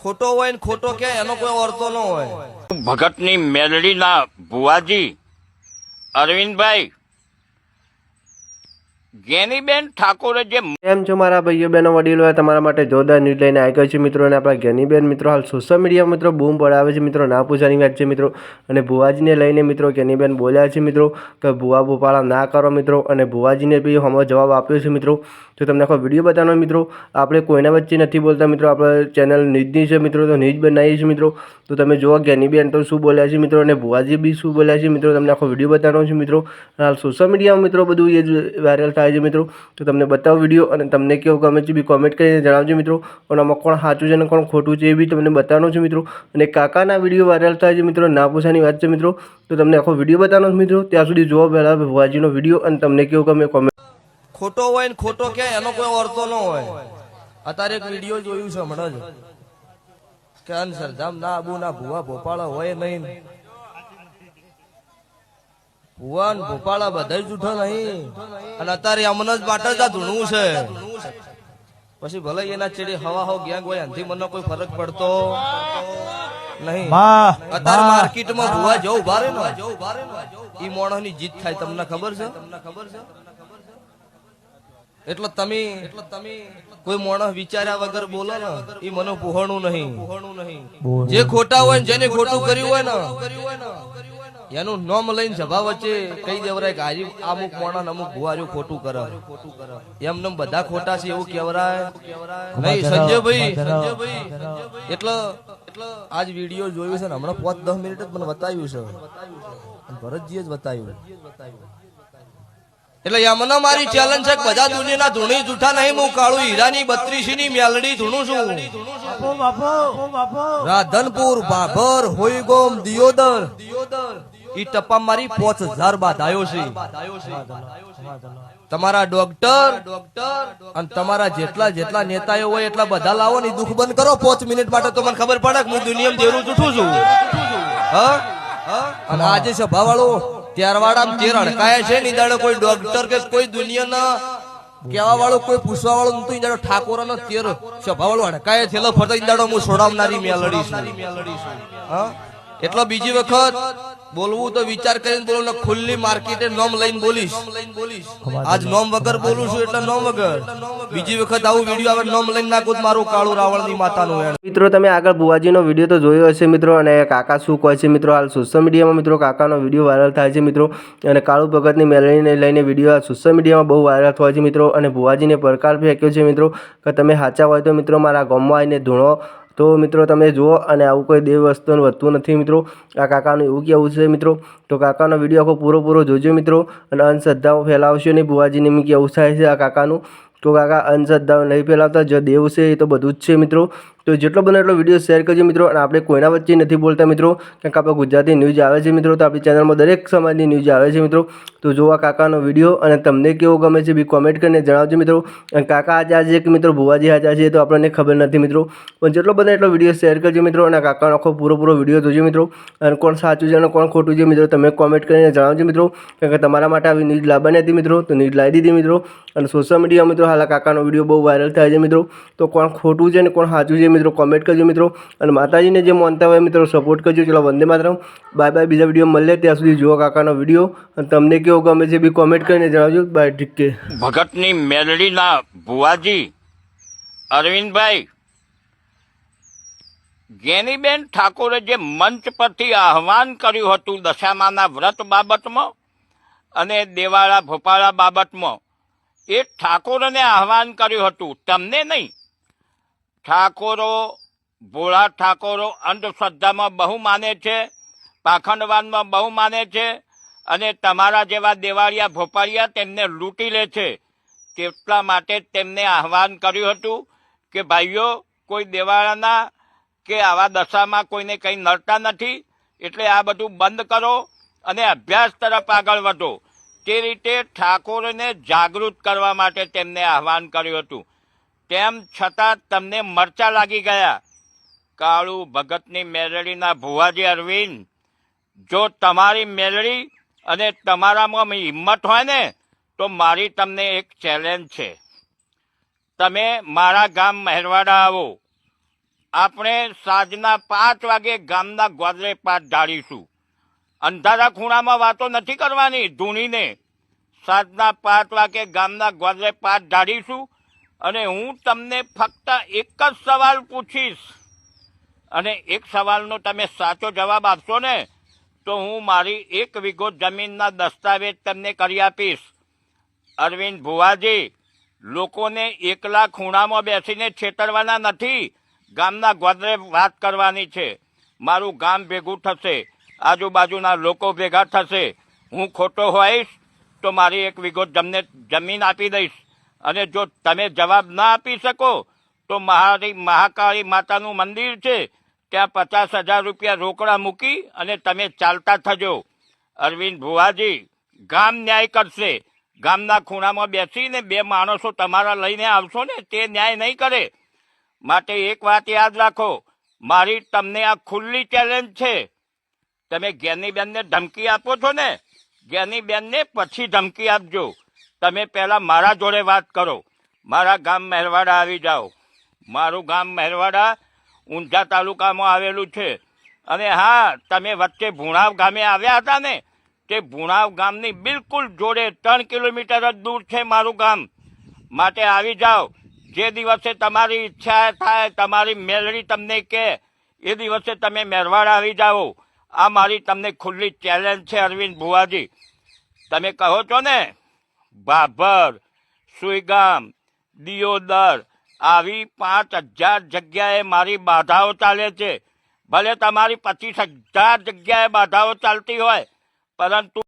ખોટો હોય ને ખોટો કે એનો કોઈ અર્થો ન હોય. ભગતની મેલડીના ભુવાજી અરવિંદભાઈ જ્ઞાનીબેન ઠાકોરે જે કેમ છો મારા ભાઈઓ બહેનો વડીલો, તમારા માટે જોરદાર ન્યૂઝ લઈને આવી ગયો છે મિત્રો. અને આપણા જ્ઞાનીબેન મિત્રો હાલ સોશિયલ મીડિયા મિત્રો બૂમ પડાવે છે મિત્રો, ના પૂછવાની વાત છે મિત્રો. અને ભુવાજીને લઈને મિત્રો જ્ઞાનીબેન બોલ્યા છે મિત્રો કે ભુવા ભોપાળા ના કરો મિત્રો. અને ભુવાજીને બી હમણાં જવાબ આપ્યો છે મિત્રો. તો તમને આખો વિડીયો બતાવવાનો મિત્રો. આપણે કોઈના વચ્ચે નથી બોલતા મિત્રો, આપણે ચેનલ ન્યૂઝની છે મિત્રો, તો ન્યૂઝ બનાવીએ છીએ મિત્રો. તો તમે જુઓ જ્ઞાનીબેન તો શું બોલ્યા છે મિત્રો, અને ભુવાજી બી શું બોલ્યા છે મિત્રો. તમને આખો વિડીયો બતાવવાનો છે મિત્રો. હાલ સોશિયલ મીડિયામાં મિત્રો બધું એ જ વાયરલ થાય છે મિત્રો. તો તમને બતાવો વિડીયો, અને તમને કેવું ગમે છે બી કોમેન્ટ કરીને જણાવજો મિત્રો. અને આમાં કોણ સાચું છે અને કોણ ખોટું છે એ બી તમને બતાવવાનું છે મિત્રો. અને કાકાના વિડીયો વાયરલ થાય છે મિત્રો, ના પૂછવાની વાત છે મિત્રો. તો તમને આખો વિડીયો બતાવવાનો છે મિત્રો. ત્યાં સુધી જોવો પહેલાં ભુવાજીનો વિડીયો, અને તમને કેવું ગમે કોમેન્ટ. ખોટો હોય ને ખોટો કે એનો કોઈ અર્થો ન હોય. અત્યારે એક વિડીયો જોયું છે હમણાં જ કે સરધામ ના આબુ ના ભુવા ભોપાળા હોય નહીં. ભુવા ને ભોપાળા બધા જૂઠા નહીં. અને અત્યારે અમને જ માટે જ આ ધૂણું છે. પછી ભલે એના ચેડી હવા હો ગેંગ હોય એનાથી મને કોઈ ફરક પડતો નહીં. અત્યારે માર્કેટમાં ભુવા જવું ભારે ને ઈ મોણસ ની જીત થાય. તમને ખબર છે? એટલે તમે કોઈ માણસ વિચાર્યા વગર બોલો ને એ મને પોહણું નહીં. જે ખોટા હોય ને જેને ખોટું કર્યું હોય ને એનું નામ લઈને સભા વચ્ચે કહી દેવરાય કે આજે અમુક માણસ અમુક ભુવાર્યું ખોટું કરે. એમને બધા ખોટા છે એવું કેવરાય નહીં. સંજયભાઈ એટલે આજ વિડીયો જોયું છે ને હમણાં 5-10 મિનિટ જ મને બતાવ્યું છે. ભરતજીએ જ બતાવ્યું. એટલે એમને મારી ચેલેન્જ છે કે બધા દુનિયાના ધૂણી જૂઠા નહીં. હું કાળુ હીરાની 32 ની મેલડી ધૂણું છું. રાધનપુર ભાભર હોઈગોમ દિયોદર ઈ ટપ્પા મારી 5000 બાધાયો છે. તમારા ડોક્ટર અને તમારા જેટલા નેતાઓ હોય એટલા બધા લાવો ને દુઃખ બંધ કરો 5 મિનિટ માટે. તો મને ખબર પડે કે હું દુનિયામાં દેરું જૂઠું છું. અને આજે સભા વાળો ત્યારવાડા 13 અડકાયા છે. નિદાડો કોઈ ડોક્ટર કે કોઈ દુનિયાના કેવા વાળું કોઈ પૂછવા વાળું નતું. નિદાડો ઠાકોરના 13 સભા વાળો અડકાયા થયેલો ફરતો. નિદાડો હું છોડાવનારી મેલડી છું. એટલે બીજી વખત બોલવું તો વિચાર કરીને બોલો. ખુલ્લી માર્કેટે નોમ લઈને બોલીશ. આજ નોમ વગર બોલું છું એટલે નોમ વગર. બીજી વખત આવું વિડીયો આવે નોમ લઈને નાખું મારું કાળું રાવણની માતાનું. મિત્રો તમે આગળ ભુવાજીનો વિડીયો તો જોયો હશે મિત્રો. અને કાકા શું કહે છે મિત્રો. હાલ સોશિયલ મીડિયામાં મિત્રો કાકાનો વિડીયો વાયરલ થાય છે મિત્રો. અને કાળુ ભગતની મેલડીને લઈને વિડીયો સોશિયલ મીડિયામાં બહુ વાયરલ થાય છે મિત્રો. અને ભુવાજીને પડકાર ફેંક્યો છે મિત્રો કે તમે સાચા હોય તો મિત્રો મારા ગામમાં આવીને ધૂણો. તો મિત્રો તમે જુઓ, અને આવું કોઈ દેવ વસ્તુનું વધતું નથી મિત્રો. આ કાકાનું એવું કેવું છે મિત્રો. તો કાકાનો વિડીયો આખો પૂરો જોજો મિત્રો. અને અંધશ્રદ્ધાઓ ફેલાવશો નહીં. ભુવાજીને એમ કેવું થાય છે આ કાકાનું. તો કાકા અંધશ્રદ્ધાઓ નહીં ફેલાવતા. જે દેવ છે એ તો બધું જ છે મિત્રો. તો જેટલો બને એટલો વિડીયો શેર કરજો મિત્રો. અને આપણે કોઈના વચ્ચે નથી બોલતા મિત્રો, કારણ કે આપણે ગુજરાતી ન્યૂઝ આવે છે મિત્રો. તો આપણી ચેનલમાં દરેક સમાજની ન્યૂઝ આવે છે મિત્રો. તો જોવા કાકાનો વિડીયો, અને તમને કેવો ગમે છે બી કોમેન્ટ કરીને જણાવજો મિત્રો. અને કાકા આજે છે કે મિત્રો ભુવાજી હાચા છે તો આપણને ખબર નથી મિત્રો. પણ જેટલો બને એટલો વિડીયો શેર કરજો મિત્રો. અને કાકાનો આખો પૂરો વિડીયો જોજો મિત્રો. અને કોણ સાચું છે અને કોણ ખોટું છે મિત્રો તમે કોમેન્ટ કરીને જણાવજો મિત્રો. કારણ કે તમારા માટે આવી ન્યૂઝ લાવવાની હતી મિત્રો, તો ન્યૂઝ લાવી દીધી મિત્રો. અને સોશિયલ મીડિયા મિત્રો હાલ કાકાનો વિડીયો બહુ વાયરલ થાય છે મિત્રો. તો કોણ ખોટું છે અને કોણ સાચું છે મિત્રો કોમેન્ટ કરજો મિત્રો. અને માતાજીને જે માનતા હોય મિત્રો સપોર્ટ કરજો. ચલો વંદે માતરમ. Bye bye. બીજા વિડીયો મળે ત્યાં સુધી જુઓ કાકાનો વિડીયો. અને તમને કેવો ગમે છે બી કોમેન્ટ કરીને જણાવજો. બાય. ઠીક છે. ભગતની મેલડીના ભુવાજી અરવિંદભાઈ જ્ઞાનીબેન ઠાકોરે જે મંચ પરથી આહવાન કર્યું હતું દશામાના વ્રત બાબતમાં અને દેવાળા ભોપાળા બાબતમાં, એ ઠાકોરને આહવાન કર્યું હતું, તમને નહીં. ઠાકોરો ભોળા ઠાકોરો અંધશ્રદ્ધામાં બહુ માને છે, પાખંડવાદમાં બહુ માને છે, અને તમારા જેવા દેવાળિયા ભોપાળિયા તેમને લૂંટી લે છે. તેટલા માટે તેમને આહવાન કર્યું હતું કે ભાઈઓ કોઈ દેવાળાના કે આવા દશામાં કોઈને કંઈ નડતા નથી. એટલે આ બધું બંધ કરો અને અભ્યાસ તરફ આગળ વધો. તે રીતે ઠાકોરને જાગૃત કરવા માટે તેમને આહવાન કર્યું હતું. તેમ છતાં તમને મરચા લાગી ગયા. કાળુ ભગતની મેલડીના ભુવાજી અરવિંદ, જો તમારી મેલડી અને તમારામાં હિંમત હોય ને તો મારી તમને એક ચેલેન્જ છે. તમે મારા ગામ મહેરવાડા આવો, આપણે સાંજના 5 વાગે ગામના ગોદરે પાઠ ઢાળીશું. અંધારા ખૂણામાં વાતો નથી કરવાની ધૂણીને. સાંજના 5 વાગે ગામના ગોદરે પાઠ ઢાળીશું અને હું તમને ફક્ત એક જ સવાલ પૂછીશ અને એક સવાલનો તમે સાચો જવાબ આપશો ને તો હું મારી 1 વીઘો જમીનના દસ્તાવેજ તમને કરી આપીશ. અરવિંદ ભુવાજી, લોકોને એકલા ખૂણામાં બેસીને છેતરવાના નથી, ગામના ગોદરે વાત કરવાની છે. મારું ગામ ભેગું થશે, આજુબાજુના લોકો ભેગા થશે. હું ખોટો હોઈશ તો મારી 1 વીઘો જમીન આપી દઈશ અને જો તમે જવાબ ના આપી શકો તો મારી મહાકાળી માતાનું મંદિર છે, ત્યાં 50,000 રૂપિયા રોકડા મૂકી અને તમે ચાલતા થજો. અરવિંદ ભુવાજી, ગામ ન્યાય કરશે. ગામના ખૂણામાં બેસીને 2 માણસો તમારા લઈને આવશો ને તે ન્યાય નહીં કરે. માટે એક વાત યાદ રાખો, મારી તમને આ ખુલ્લી ચેલેન્જ છે. તમે જ્ઞાનીબેનને ધમકી આપો છો ને, જ્ઞાનીબેનને પછી ધમકી આપજો. તમે પહેલા મારા જોડે વાત કરો. મારા ગામ મહેરવાડા આવી જાઓ. મારું ગામ મહેરવાડા ઊંઝા તાલુકામાં આવેલું છે. અને હા, તમે વચ્ચે ભુણાવ ગામે આવ્યા હતા ને, તે ભુણાવ ગામની બિલકુલ જોડે 3 કિલોમીટર જ દૂર છે મારું ગામ. માટે આવી જાઓ. જે દિવસે તમારી ઈચ્છા થાય, તમારી મેલડી તમને કહે એ દિવસે તમે મહેરવાડા આવી જાઓ. આ મારી તમને ખુલ્લી ચેલેન્જ છે અરવિંદ ભુવાજી. તમે કહો છો ને ભાભર, સુઈગામ, દિયોદર, આવી 5,000 જગ્યાએ મારી બાધાઓ ચાલે છે. ભલે તમારી 25,000 જગ્યાએ બાધાઓ ચાલતી હોય, પરંતુ